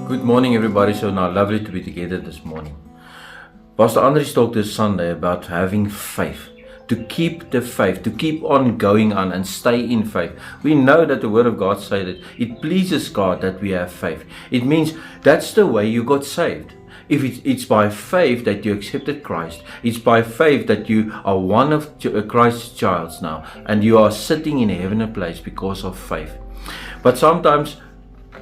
Good morning, everybody. So now, lovely to be together this morning. Pastor Andres talked this Sunday about having faith, to keep the faith, to keep on going on and stay in faith. We know that the Word of God says that it pleases God that we have faith. It means that's the way you got saved. If it's by faith that you accepted Christ, it's by faith that you are one of Christ's childs now, and you are sitting in a heavenly place because of faith. But sometimes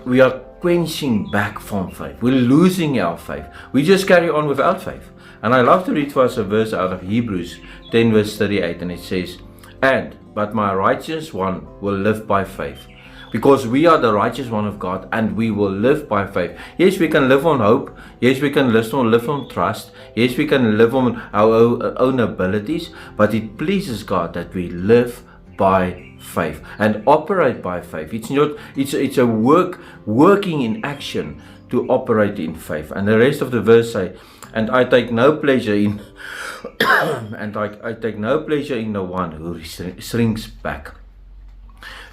we are quenching back from faith. We're losing our faith. We just carry on without faith. And I love to read for us a verse out of Hebrews 10 verse 38, and it says, but my righteous one will live by faith. Because we are the righteous one of God, and we will live by faith. Yes, we can live on hope. Yes, we can live on trust. Yes, we can live on our own abilities. But it pleases God that we live by faith and operate by faith. It's a working in action to operate in faith. And the rest of the verse say, and I take no pleasure in I take no pleasure in the one who shrinks back.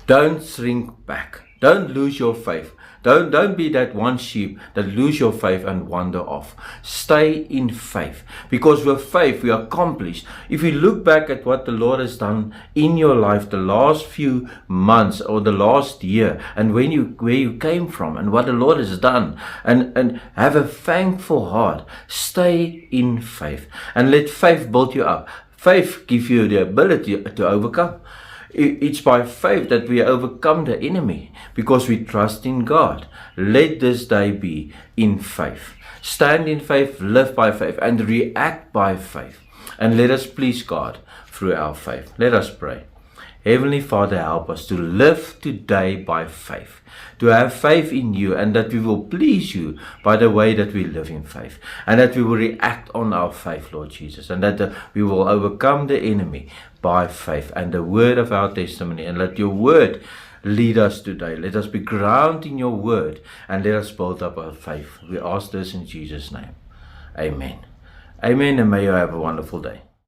Don't shrink back. Don't lose your faith. Don't be that one sheep that lose your faith and wander off. Stay in faith, because with faith we accomplish. If you look back at what the Lord has done in your life the last few months or the last year, and where you came from and what the Lord has done, and have a thankful heart, stay in faith and let faith build you up. Faith gives you the ability to overcome. It's by faith that we overcome the enemy, because we trust in God. Let this day be in faith. Stand in faith, live by faith, and react by faith. And let us please God through our faith. Let us pray. Heavenly Father, help us to live today by faith, to have faith in you, and that we will please you by the way that we live in faith, and that we will react on our faith, Lord Jesus, and that we will overcome the enemy by faith and the word of our testimony. And let your word lead us today. Let us be grounded in your word, and let us build up our faith. We ask this in Jesus' name. Amen. Amen, and may you have a wonderful day.